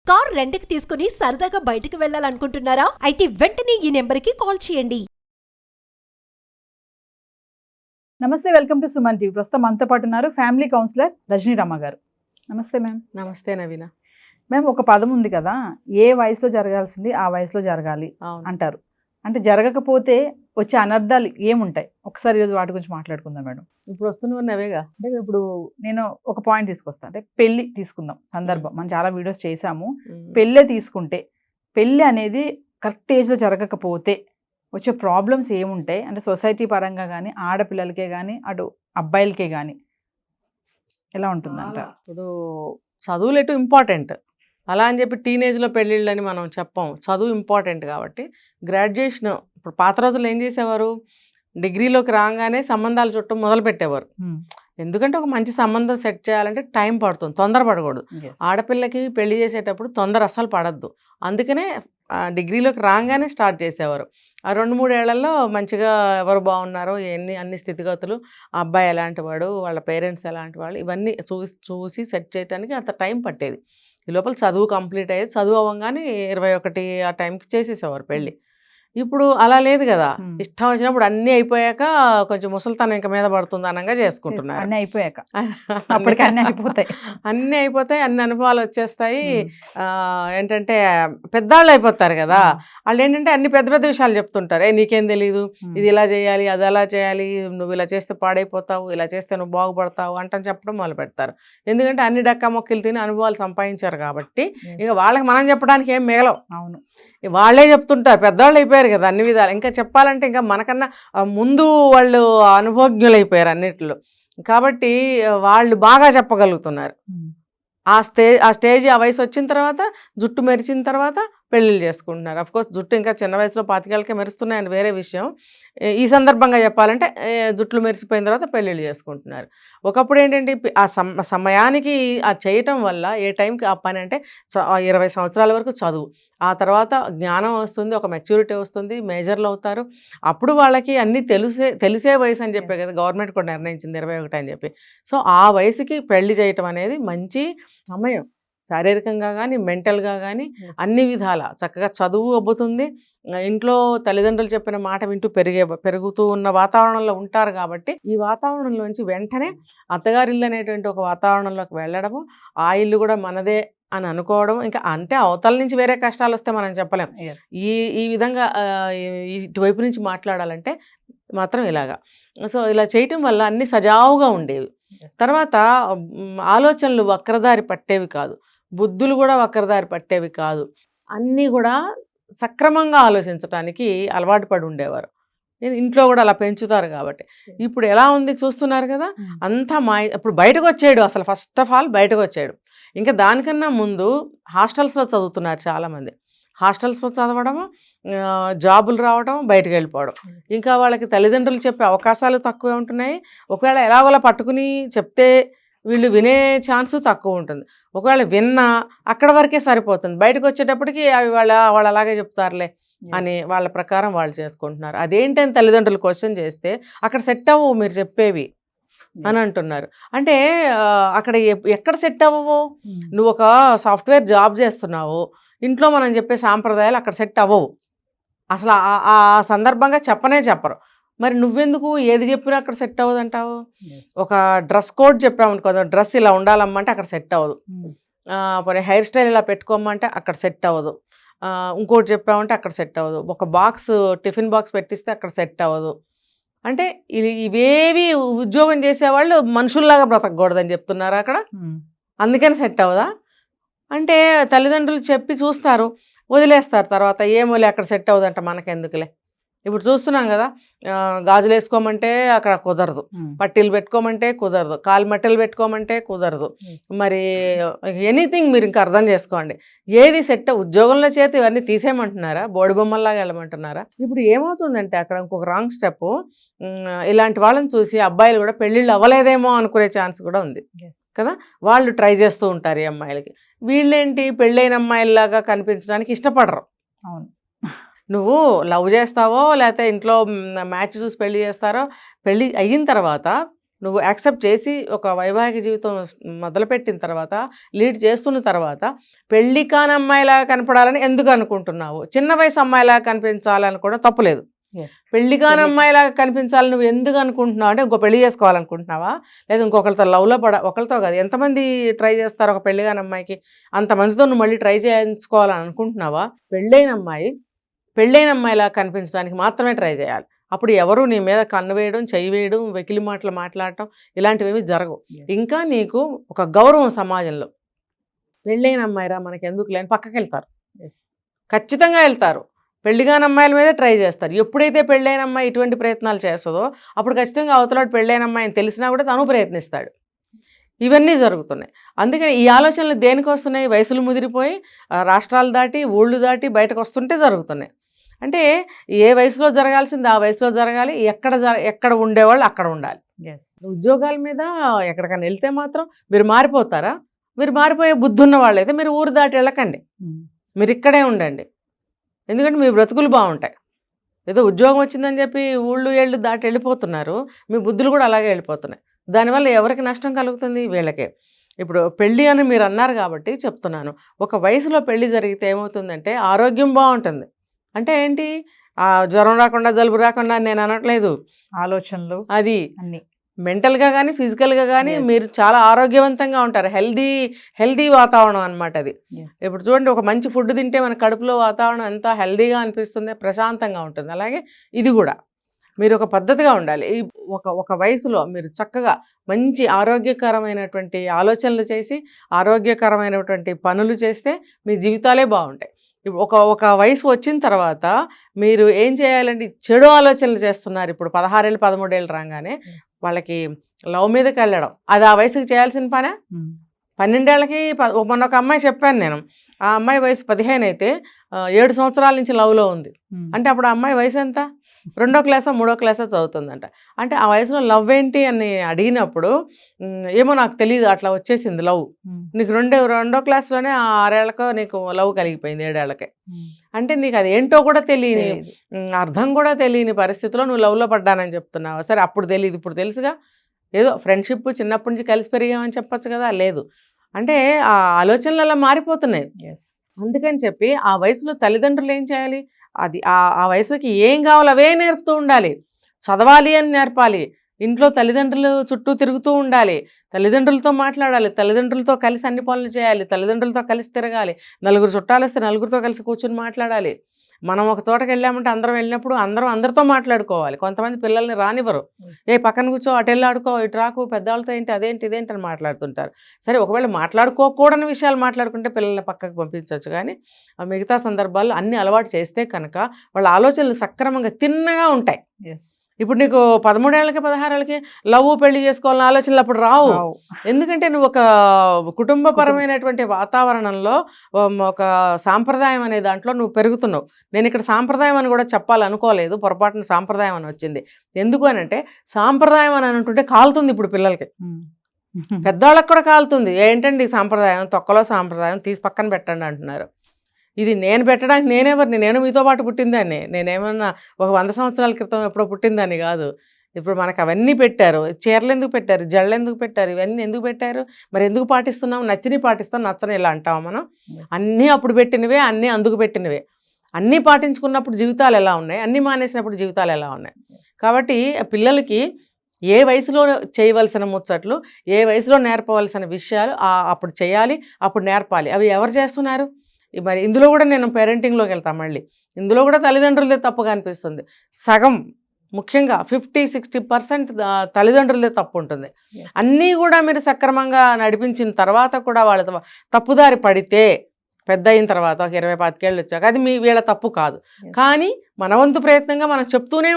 Car రెంట్‌కి తీసుకుని సరదాగా బయటకు వెళ్ళాలనుకుంటున్నారా? అయితే వెంటనే ఈ నెంబర్‌కి కాల్ చేయండి. నమస్తే, వెల్కమ్ టు సుమన్ టీవీ. ప్రస్తుతం మనతో పాటు ఉన్నారు ఫ్యామిలీ కౌన్సిలర్ రజనీ రమ్మ గారు. నమస్తే మ్యామ్. నమస్తే నవీన. మ్యామ్, ఒక పదం ఉంది కదా, ఏ వయసులో జరగాల్సింది ఆ వయసులో జరగాలి అంటారు. అంటే జరగకపోతే వచ్చే అనర్థాలు ఏముంటాయి? ఒకసారి ఈరోజు వాటి గురించి మాట్లాడుకుందాం మేడం. ఇప్పుడు వస్తున్నవేగా. అంటే ఇప్పుడు నేను ఒక పాయింట్ తీసుకొస్తాను. అంటే పెళ్లి తీసుకుందాం సందర్భం. మనం చాలా వీడియోస్ చేసాము. పెళ్ళే తీసుకుంటే, పెళ్ళి అనేది కరెక్ట్ ఏజ్లో జరగకపోతే వచ్చే ప్రాబ్లమ్స్ ఏముంటాయి? అంటే సొసైటీ పరంగా కానీ, ఆడపిల్లలకే కానీ, అటు అబ్బాయిలకే కానీ ఎలా ఉంటుందంట? ఇప్పుడు చదువులు ఎటు ఇంపార్టెంట్, అలా అని చెప్పి టీనేజ్లో పెళ్ళిళ్ళని మనం చెప్పాం. చదువు ఇంపార్టెంట్ కాబట్టి గ్రాడ్యుయేషన్. ఇప్పుడు పాత రోజుల్లో ఏం చేసేవారు, డిగ్రీలోకి రాగానే సంబంధాలు చుట్టం మొదలు పెట్టేవారు. ఎందుకంటే ఒక మంచి సంబంధం సెట్ చేయాలంటే టైం పడుతుంది, తొందరపడకూడదు. ఆడపిల్లకి పెళ్లి చేసేటప్పుడు తొందర అస్సలు పడద్దు. అందుకనే డిగ్రీలోకి రాగానే స్టార్ట్ చేసేవారు. ఆ 2-3 ఏళ్లలో మంచిగా ఎవరు బాగున్నారో, అన్ని స్థితిగతులు, ఆ అబ్బాయి ఎలాంటి వాడు, వాళ్ళ పేరెంట్స్ ఎలాంటి వాళ్ళు, ఇవన్నీ చూసి సెట్ చేయడానికి అంత టైం పట్టేది. ఈ లోపల చదువు కంప్లీట్ అయ్యేది. చదువు అవ్వగానే 21 ఆ టైంకి చేసేసేవారు పెళ్ళి. ఇప్పుడు అలా లేదు కదా. ఇష్టం వచ్చినప్పుడు అన్నీ అయిపోయాక కొంచెం ముసలితనం ఇంకా మీద పడుతుంది అనగా చేసుకుంటున్నారు. అన్నీ అయిపోయాక అప్పటికి అన్నీ అయిపోతాయి. అన్నీ అయిపోతాయి, అన్ని అనుభవాలు వచ్చేస్తాయి. ఏంటంటే పెద్దవాళ్ళు అయిపోతారు కదా. వాళ్ళు ఏంటంటే అన్ని పెద్ద పెద్ద విషయాలు చెప్తుంటారు. నీకేం తెలీదు, ఇది ఇలా చేయాలి, అది అలా చేయాలి, నువ్వు ఇలా చేస్తే పాడైపోతావు, ఇలా చేస్తే నువ్వు బాగుపడతావు అంటని చెప్పడం మొదలు పెడతారు. ఎందుకంటే అన్ని డక్కా మొక్కలు తిని అనుభవాలు సంపాదించారు కాబట్టి ఇక వాళ్ళకి మనం చెప్పడానికి ఏం మిగలవు. అవును, వాళ్ళే చెప్తుంటారు, పెద్దవాళ్ళు అయిపోయారు కదా అన్ని విధాలు. ఇంకా చెప్పాలంటే ఇంకా మనకన్నా ముందు వాళ్ళు అనుభవజ్ఞులు అయిపోయారు అన్నిట్లో. కాబట్టి వాళ్ళు బాగా చెప్పగలుగుతున్నారు. ఆ స్టేజ్ ఆ వయసు వచ్చిన తర్వాత, జుట్టు మెరిచిన తర్వాత పెళ్ళిళ్ళు చేసుకుంటున్నారు. అఫ్కోర్స్ జుట్టు ఇంకా చిన్న వయసులో 25 మెరుస్తున్నాయని వేరే విషయం. ఈ సందర్భంగా చెప్పాలంటే జుట్లు మెరిసిపోయిన తర్వాత పెళ్ళిళ్ళు చేసుకుంటున్నారు. ఒకప్పుడు ఏంటంటే ఆ సమయానికి ఆ చేయటం వల్ల ఏ టైంకి ఆ పని అంటే 20 సంవత్సరాల వరకు చదువు, ఆ తర్వాత జ్ఞానం వస్తుంది, ఒక మెచ్యూరిటీ వస్తుంది, మేజర్లు అవుతారు. అప్పుడు వాళ్ళకి అన్నీ తెలిసే వయసు అని చెప్పే కదా గవర్నమెంట్ కూడా నిర్ణయించింది 21 అని చెప్పి. సో ఆ వయసుకి పెళ్లి చేయటం అనేది మంచి సమయం. శారీరకంగా కానీ, మెంటల్గా కానీ అన్ని విధాల చక్కగా చదువు అబ్బుతుంది. ఇంట్లో తల్లిదండ్రులు చెప్పిన మాట వింటూ పెరుగుతూ ఉన్న వాతావరణంలో ఉంటారు. కాబట్టి ఈ వాతావరణంలోంచి వెంటనే అత్తగారిల్లు అనేటువంటి ఒక వాతావరణంలోకి వెళ్ళడము, ఆ ఇల్లు కూడా మనదే అని అనుకోవడం, ఇంకా అంటే అవతల నుంచి వేరే కష్టాలు వస్తే మనం చెప్పలేం. ఈ విధంగా ఇటువైపు నుంచి మాట్లాడాలంటే మాత్రం ఇలాగా. సో ఇలా చేయటం వల్ల అన్ని సజావుగా ఉండేవి. తర్వాత ఆలోచనలు వక్రదారి పట్టేవి కాదు, బుద్ధులు కూడా వక్రదారి పట్టేవి కాదు. అన్నీ కూడా సక్రమంగా ఆలోచించడానికి అలవాటు పడి ఉండేవారు. ఇంట్లో కూడా అలా పెంచుతారు కాబట్టి. ఇప్పుడు ఎలా ఉంది చూస్తున్నారు కదా, అంతా ఇప్పుడు బయటకు వచ్చాడు. అసలు ఫస్ట్ ఆఫ్ ఆల్ బయటకు వచ్చాడు. ఇంకా దానికన్నా ముందు హాస్టల్స్లో చదువుతున్నారు చాలామంది. హాస్టల్స్లో చదవడము, జాబులు రావడం, బయటకు వెళ్ళిపోవడం. ఇంకా వాళ్ళకి తల్లిదండ్రులు చెప్పే అవకాశాలు తక్కువే ఉంటున్నాయి. ఒకవేళ ఎలాగోలా పట్టుకుని చెప్తే వీళ్ళు వినే ఛాన్సు తక్కువ ఉంటుంది. ఒకవేళ విన్నా అక్కడ వరకే సరిపోతుంది. బయటకు వచ్చేటప్పటికి అవి వాళ్ళు అలాగే చెప్తారులే అని వాళ్ళ ప్రకారం వాళ్ళు చేసుకుంటున్నారు. అదేంటని తల్లిదండ్రులు క్వశ్చన్ చేస్తే అక్కడ సెట్ అవ్వవు మీరు చెప్పేవి అని అంటున్నారు. అంటే అక్కడ ఎక్కడ సెట్ అవ్వవు? నువ్వు ఒక సాఫ్ట్వేర్ జాబ్ చేస్తున్నావు, ఇంట్లో మనం చెప్పే సాంప్రదాయాలు అక్కడ సెట్ అవ్వవు. అసలు ఆ సందర్భంగా చెప్పరు. మరి నువ్వెందుకు ఏది చెప్పినా అక్కడ సెట్ అవ్వదు అంటావు? ఒక డ్రెస్ కోడ్ చెప్పామనుకో, డ్రెస్ ఇలా ఉండాలమ్మంటే అక్కడ సెట్ అవ్వదు. పోనీ హెయిర్ స్టైల్ ఇలా పెట్టుకోమంటే అక్కడ సెట్ అవ్వదు. ఇంకోటి చెప్పామంటే అక్కడ సెట్ అవ్వదు. ఒక టిఫిన్ బాక్స్ పెట్టిస్తే అక్కడ సెట్ అవ్వదు. అంటే ఇవేవి ఉద్యోగం చేసేవాళ్ళు మనుషుల్లాగా బ్రతకూడదని చెప్తున్నారు అక్కడ. అందుకని సెట్ అవ్వదా? అంటే తల్లిదండ్రులు చెప్పి చూస్తారు, వదిలేస్తారు. తర్వాత ఏమోలే అక్కడ సెట్ అవ్వదంట, మనకెందుకులే. ఇప్పుడు చూస్తున్నాం కదా, గాజులు వేసుకోమంటే అక్కడ కుదరదు, పట్టీలు పెట్టుకోమంటే కుదరదు, కాలు మట్టెలు పెట్టుకోమంటే కుదరదు. మరి ఎనీథింగ్ మీరు ఇంకా అర్థం చేసుకోండి, ఏది సెట్. ఉద్యోగంలో చేతి ఇవన్నీ తీసేయమంటున్నారా? బోడి బొమ్మల్లాగా వెళ్ళమంటున్నారా? ఇప్పుడు ఏమవుతుందంటే అక్కడ ఇంకొక రాంగ్ స్టెప్, ఇలాంటి వాళ్ళని చూసి అబ్బాయిలు కూడా పెళ్ళిళ్ళు అవ్వలేదేమో అనుకునే ఛాన్స్ కూడా ఉంది కదా. వాళ్ళు ట్రై చేస్తూ ఉంటారు ఈ అమ్మాయిలకి. వీళ్ళేంటి పెళ్ళైన అమ్మాయిల్లాగా కనిపించడానికి ఇష్టపడరు. అవును, నువ్వు లవ్ చేస్తావో లేకపోతే ఇంట్లో మ్యాచ్ చూసి పెళ్లి చేస్తారో, పెళ్ళి అయిన తర్వాత నువ్వు యాక్సెప్ట్ చేసి ఒక వైవాహిక జీవితం మొదలుపెట్టిన తర్వాత, లీడ్ చేస్తున్న తర్వాత పెళ్లి కాని అమ్మాయిలాగా కనపడాలని ఎందుకు అనుకుంటున్నావు? చిన్న వయసు అమ్మాయిలాగా కనిపించాలని కూడా తప్పులేదు. పెళ్లి కాని అమ్మాయిలాగా కనిపించాలని నువ్వు ఎందుకు అనుకుంటున్నావు అంటే ఇంకో పెళ్లి చేసుకోవాలనుకుంటున్నావా, లేదా ఇంకొకరితో లవ్లో ఒకరితో కాదు, ఎంతమంది ట్రై చేస్తారు ఒక పెళ్లి కాని అమ్మాయికి? అంతమందితో నువ్వు మళ్ళీ ట్రై చేయించుకోవాలని అనుకుంటున్నావా? పెళ్ళైన అమ్మాయిలాగా కనిపించడానికి మాత్రమే ట్రై చేయాలి. అప్పుడు ఎవరు నీ మీద కన్ను వేయడం, చెయ్యి వేయడం, వెకిలి మాటలు మాట్లాడటం ఇలాంటివి జరగవు. ఇంకా నీకు ఒక గౌరవం సమాజంలో. పెళ్ళైన అమ్మాయిరా మనకి ఎందుకు లేని పక్కకి వెళ్తారు, ఖచ్చితంగా వెళ్తారు. పెళ్లిగాని అమ్మాయిల మీదే ట్రై చేస్తారు. ఎప్పుడైతే పెళ్ళైన అమ్మాయి ఇటువంటి ప్రయత్నాలు చేస్తుందో అప్పుడు ఖచ్చితంగా అవతలాడు పెళ్ళైన అమ్మాయిని తెలిసినా కూడా తను ప్రయత్నిస్తాడు. ఇవన్నీ జరుగుతున్నాయి. అందుకని ఈ ఆలోచనలు దేనికి వస్తున్నాయి? వయసులు ముదిరిపోయి రాష్ట్రాలు దాటి ఊళ్ళు దాటి బయటకు వస్తుంటే జరుగుతున్నాయి. అంటే ఏ వయసులో జరగాల్సింది ఆ వయసులో జరగాలి. ఎక్కడ ఉండేవాళ్ళు అక్కడ ఉండాలి. ఉద్యోగాల మీద ఎక్కడికైనా వెళ్తే మాత్రం మీరు మారిపోతారా? మీరు మారిపోయే బుద్ధి ఉన్న వాళ్ళైతే మీరు ఊరు దాటి వెళ్ళకండి, మీరు ఇక్కడే ఉండండి. ఎందుకంటే మీ బ్రతుకులు బాగుంటాయి. ఏదో ఉద్యోగం వచ్చిందని చెప్పి ఊళ్ళు ఏళ్ళు దాటి వెళ్ళిపోతున్నారు, మీ బుద్ధులు కూడా అలాగే వెళ్ళిపోతున్నాయి. దానివల్ల ఎవరికి నష్టం కలుగుతుంది? వీళ్ళకే. ఇప్పుడు పెళ్ళి అని మీరు అన్నారు కాబట్టి చెప్తున్నాను. ఒక వయసులో పెళ్ళి జరిగితే ఏమవుతుందంటే ఆరోగ్యం బాగుంటుంది. అంటే ఏంటి? జ్వరం రాకుండా జలుబు రాకుండా నేను అనట్లేదు, ఆలోచనలు అది అన్ని మెంటల్గా కానీ ఫిజికల్గా కానీ మీరు చాలా ఆరోగ్యవంతంగా ఉంటారు. హెల్దీ వాతావరణం అనమాట అది. ఇప్పుడు చూడండి, ఒక మంచి ఫుడ్ తింటే మన కడుపులో వాతావరణం ఎంత హెల్దీగా అనిపిస్తుంది, ప్రశాంతంగా ఉంటుంది. అలాగే ఇది కూడా మీరు ఒక పద్ధతిగా ఉండాలి. ఒక వయసులో మీరు చక్కగా మంచి ఆరోగ్యకరమైనటువంటి ఆలోచనలు చేసి ఆరోగ్యకరమైనటువంటి పనులు చేస్తే మీ జీవితాలే బాగుంటాయి. ఒక వయసు వచ్చిన తర్వాత మీరు ఏం చేయాలంటే చెడు ఆలోచనలు చేస్తున్నారు. ఇప్పుడు 16 ఏళ్ళు 13 ఏళ్ళు రాగానే వాళ్ళకి లవ్ మీదకి వెళ్ళడం, అది ఆ వయసుకి చేయాల్సిన పనే. 12 ఏళ్ళకి మొన్న ఒక అమ్మాయి చెప్పాను నేను, ఆ అమ్మాయి వయసు 15 అయితే 7 సంవత్సరాల నుంచి లవ్లో ఉంది. అంటే అప్పుడు ఆ అమ్మాయి వయసు ఎంత? 2వ క్లాసో 3వ క్లాసో చదువుతుందంట. అంటే ఆ వయసులో లవ్ ఏంటి అని అడిగినప్పుడు ఏమో నాకు తెలియదు, అట్లా వచ్చేసింది లవ్. నీకు 2వ క్లాస్లోనే 6 ఏళ్ళకో నీకు లవ్ కలిగిపోయింది, 7 ఏళ్ళకే. అంటే నీకు అది ఏంటో కూడా తెలియని, అర్థం కూడా తెలియని పరిస్థితిలో నువ్వు లవ్లో పడ్డానని చెప్తున్నావు. సరే అప్పుడు తెలియదు, ఇప్పుడు తెలుసుగా. ఏదో ఫ్రెండ్షిప్ చిన్నప్పటి నుంచి కలిసి పెరిగామని చెప్పచ్చు కదా. లేదు అంటే ఆ ఆలోచనలు అలా మారిపోతున్నాయి. అందుకని చెప్పి ఆ వయసులో తల్లిదండ్రులు ఏం చేయాలి? అది ఆ వయసుకి ఏం కావాలో అవే నేర్పుతూ ఉండాలి. చదవాలి అని నేర్పాలి. ఇంట్లో తల్లిదండ్రులు చుట్టూ తిరుగుతూ ఉండాలి, తల్లిదండ్రులతో మాట్లాడాలి, తల్లిదండ్రులతో కలిసి అన్ని పనులు చేయాలి, తల్లిదండ్రులతో కలిసి తిరగాలి. నలుగురు చుట్టాలు వస్తే నలుగురితో కలిసి కూర్చొని మాట్లాడాలి. మనం ఒక చోటకి వెళ్ళామంటే అందరం వెళ్ళినప్పుడు అందరితో మాట్లాడుకోవాలి. కొంతమంది పిల్లల్ని రానివ్వరు, పక్కన కూర్చో, అటు వెళ్ళి ఆడుకో, ఇటు రాకు, పెద్దవాళ్ళతో ఏంటి అదేంటి ఇదేంటి అని మాట్లాడుతుంటారు. సరే ఒకవేళ మాట్లాడుకోకూడని విషయాలు మాట్లాడుకుంటే పిల్లల్ని పక్కకు పంపించవచ్చు. కానీ మిగతా సందర్భాల్లో అన్ని అలవాటు చేస్తే కనుక వాళ్ళ ఆలోచనలు సక్రమంగా తిన్నగా ఉంటాయి. ఇప్పుడు నీకు 13 ఏళ్ళకి 16 ఏళ్ళకి లవ్ పెళ్లి చేసుకోవాలని ఆలోచనలు అప్పుడు రావు. ఎందుకంటే నువ్వు ఒక కుటుంబపరమైనటువంటి వాతావరణంలో ఒక సాంప్రదాయం అనే దాంట్లో నువ్వు పెరుగుతున్నావు. నేను ఇక్కడ సాంప్రదాయం అని కూడా చెప్పాలనుకోలేదు, పొరపాటున సాంప్రదాయం అని వచ్చింది. ఎందుకు అని అంటే సాంప్రదాయం అని అంటుంటే కాలుతుంది ఇప్పుడు పిల్లలకి, పెద్దవాళ్ళకి కూడా కాలుతుంది. ఏంటండి సాంప్రదాయం, తొక్కలో సాంప్రదాయం తీసి పక్కన పెట్టండి అంటున్నారు. ఇది నేను పెట్టడానికి నేను మీతో పాటు పుట్టిందాన్ని. నేనేమన్నా ఒక 100 సంవత్సరాల క్రితం ఎప్పుడో పుట్టిందాన్ని కాదు. ఇప్పుడు మనకు అవన్నీ పెట్టారు. చీరలు ఎందుకు పెట్టారు, జళ్ళు ఎందుకు పెట్టారు, ఇవన్నీ ఎందుకు పెట్టారు? మరి ఎందుకు పాటిస్తున్నాం? నచ్చిని పాటిస్తాం, నచ్చని ఇలా అంటాం మనం. అన్నీ అప్పుడు పెట్టినవే, అన్నీ అందుకు పెట్టినవే. అన్నీ పాటించుకున్నప్పుడు జీవితాలు ఎలా ఉన్నాయి, అన్నీ మానేసినప్పుడు జీవితాలు ఎలా ఉన్నాయి? కాబట్టి పిల్లలకి ఏ వయసులో చేయవలసిన ముచ్చట్లు, ఏ వయసులో నేర్పవలసిన విషయాలు అప్పుడు చేయాలి, అప్పుడు నేర్పాలి. అవి ఎవరు చేస్తున్నారు? మరి ఇందులో కూడా నేను పేరెంటింగ్లోకి వెళ్తాను. మళ్ళీ ఇందులో కూడా తల్లిదండ్రులదే తప్పుగా అనిపిస్తుంది. సగం ముఖ్యంగా 50-60% తల్లిదండ్రులదే తప్పు ఉంటుంది. అన్నీ కూడా మీరు సక్రమంగా నడిపించిన తర్వాత కూడా వాళ్ళ తప్పుదారి పడితే పెద్ద అయిన తర్వాత ఒక 20-25 ఏళ్ళు వచ్చాక అది వీళ్ళ తప్పు కాదు. కానీ మన వంతు ప్రయత్నంగా మనం చెప్తూనే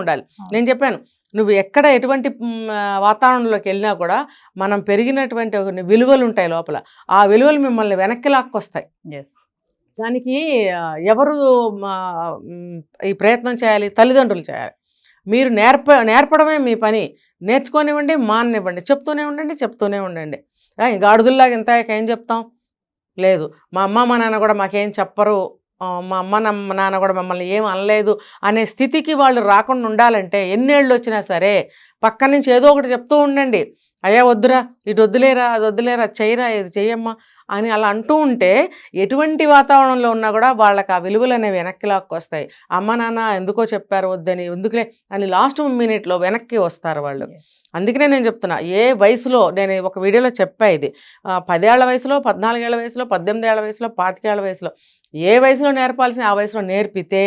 ఉండాలి. నేను చెప్పాను, నువ్వు ఎక్కడ ఎటువంటి వాతావరణంలోకి వెళ్ళినా కూడా మనం పెరిగినటువంటి విలువలు ఉంటాయి లోపల, ఆ విలువలు మిమ్మల్ని వెనక్కి లాక్కొస్తాయి. దానికి ఎవరు ఈ ప్రయత్నం చేయాలి? తల్లిదండ్రులు చేయాలి. మీరు నేర్పడమే మీ పని. నేర్చుకోనివ్వండి, మాననివ్వండి, చెప్తూనే ఉండండి. గాడిదల్లాగా ఇంత ఏం చెప్తాం? లేదు, మా అమ్మ మా నాన్న కూడా మాకేం చెప్పరు మా అమ్మ నాన్న కూడా మమ్మల్ని ఏం అనలేదు అనే స్థితికి వాళ్ళు రాకుండా ఉండాలంటే ఎన్నేళ్ళు వచ్చినా సరే పక్క నుంచి ఏదో ఒకటి చెప్తూ ఉండండి. అయ్యా వద్దురా, ఇటు వద్దులేరా, అది వద్దులేరా, చెయ్యరా, ఇది చెయ్యమ్మా అని అలా అంటూ ఉంటే ఎటువంటి వాతావరణంలో ఉన్నా కూడా వాళ్ళకి ఆ విలువలు అనేవి వెనక్కి లాక్కొస్తాయి. అమ్మ నాన్న ఎందుకో చెప్పారు వద్దని, ఎందుకులే అని లాస్ట్ మినిట్లో వెనక్కి వస్తారు వాళ్ళు. అందుకనే నేను చెప్తున్నా, ఏ వయసులో నేను ఒక వీడియోలో చెప్పా ఇది, 10 ఏళ్ల వయసులో, 14 ఏళ్ల వయసులో, 18 ఏళ్ల వయసులో, 25 ఏళ్ల వయసులో, ఏ వయసులో నేర్పాల్సిన ఆ వయసులో నేర్పితే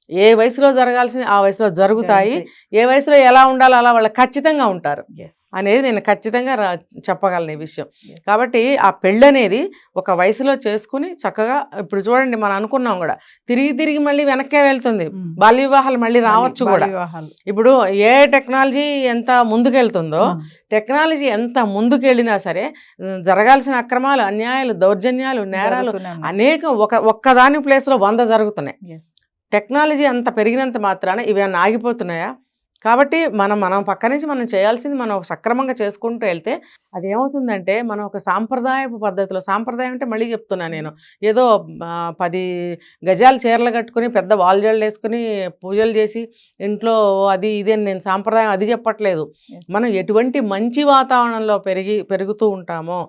ఏ వయసులో జరగాల్సిన ఆ వయసులో జరుగుతాయి. ఏ వయసులో ఎలా ఉండాలో అలా వాళ్ళు ఖచ్చితంగా ఉంటారు అనేది నేను ఖచ్చితంగా చెప్పగలను ఈ విషయం. కాబట్టి ఆ పెళ్ళి అనేది ఒక వయసులో చేసుకుని చక్కగా, ఇప్పుడు చూడండి మనం అనుకున్నాం కూడా తిరిగి మళ్ళీ వెనక్కే వెళ్తుంది. బాల్య వివాహాలు మళ్ళీ రావచ్చు కూడా. ఇప్పుడు ఏ టెక్నాలజీ ఎంత ముందుకెళ్తుందో, టెక్నాలజీ ఎంత ముందుకెళ్ళినా సరే జరగాల్సిన అక్రమాలు, అన్యాయాలు, దౌర్జన్యాలు, నేరాలు అనేక ఒక్కదాని ప్లేస్లో 100 జరుగుతున్నాయి. టెక్నాలజీ అంత పెరిగినంత మాత్రాన ఇవేమన్నా ఆగిపోతున్నాయా? కాబట్టి మనం పక్క నుంచి మనం చేయాల్సింది మనం సక్రమంగా చేసుకుంటూ వెళ్తే అదేమవుతుందంటే మనం ఒక సాంప్రదాయపు పద్ధతిలో, సాంప్రదాయం అంటే మళ్ళీ చెప్తున్నా నేను, ఏదో 10 గజాలు చీరలు కట్టుకుని పెద్ద వాల్జళ్ళు వేసుకుని పూజలు చేసి ఇంట్లో అది ఇది అని నేను సాంప్రదాయం అది చెప్పట్లేదు. మనం ఎటువంటి మంచి వాతావరణంలో పెరుగుతూ ఉంటామో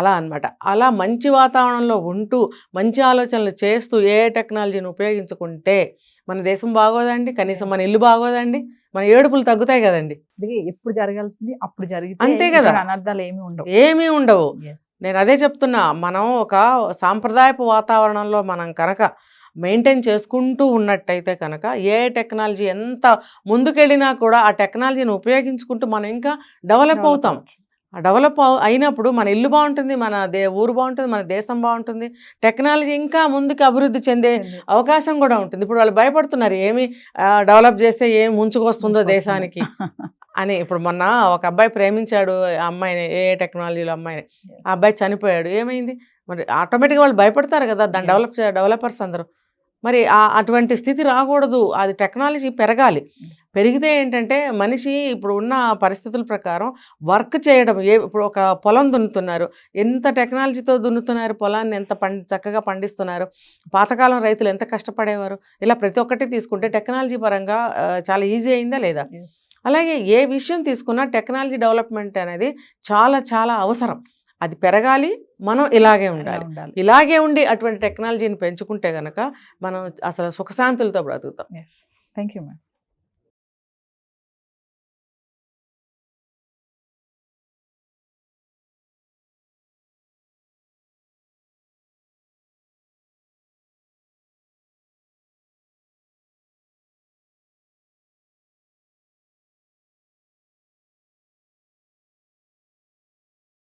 అలా అన్నమాట. అలా మంచి వాతావరణంలో ఉంటూ మంచి ఆలోచనలు చేస్తూ ఏ టెక్నాలజీని ఉపయోగించుకుంటే మన దేశం బాగోదండి, కనీసం మన ఇల్లు బాగోదండి, మన ఏడుపులు తగ్గుతాయి కదండి. ఎప్పుడు జరగాల్సింది అప్పుడు జరిగితే అంతే కదా, అనర్థాలు ఏమీ ఉండవు. నేను అదే చెప్తున్నా, మనం ఒక సాంప్రదాయపు వాతావరణంలో మనం కనుక మెయింటైన్ చేసుకుంటూ ఉన్నట్టయితే కనుక ఏ టెక్నాలజీ ఎంత ముందుకెళ్ళినా కూడా ఆ టెక్నాలజీని ఉపయోగించుకుంటూ మనం ఇంకా డెవలప్ అవుతాం. డెవలప్ అయినప్పుడు మన ఇల్లు బాగుంటుంది, మన ఊరు బాగుంటుంది, మన దేశం బాగుంటుంది, టెక్నాలజీ ఇంకా ముందుకు అభివృద్ధి చెందే అవకాశం కూడా ఉంటుంది. ఇప్పుడు వాళ్ళు భయపడుతున్నారు ఏమి డెవలప్ చేస్తే ఏమి ముంచుకొస్తుందో దేశానికి అని. ఇప్పుడు మొన్న ఒక అబ్బాయి ప్రేమించాడు ఆ అమ్మాయిని, ఏ టెక్నాలజీలో అమ్మాయిని, ఆ అబ్బాయి చనిపోయాడు. ఏమైంది మరి? ఆటోమేటిక్గా వాళ్ళు భయపడతారు కదా, దాన్ని డెవలపర్స్ అందరూ. మరి అటువంటి స్థితి రాకూడదు, అది టెక్నాలజీ పెరగాలి. పెరిగితే ఏంటంటే మనిషి ఇప్పుడు ఉన్న పరిస్థితుల ప్రకారం వర్క్ చేయడం, ఇప్పుడు ఒక పొలం దున్నుతున్నారు, ఎంత టెక్నాలజీతో దున్నుతున్నారు, పొలాన్ని ఎంత చక్కగా పండిస్తున్నారు. పాతకాలం రైతులు ఎంత కష్టపడేవారు. ఇలా ప్రతి ఒక్కటి తీసుకుంటే టెక్నాలజీ పరంగా చాలా ఈజీ అయిందా లేదా? అలాగే ఏ విషయం తీసుకున్నా టెక్నాలజీ డెవలప్మెంట్ అనేది చాలా చాలా అవసరం. అది పెరగాలి, మనం ఇలాగే ఉండాలి. ఇలాగే ఉండి అటువంటి టెక్నాలజీని పెంచుకుంటే కనుక మనం అసలు సుఖశాంతులతో బ్రతుకుతాం. Thank you ma'am.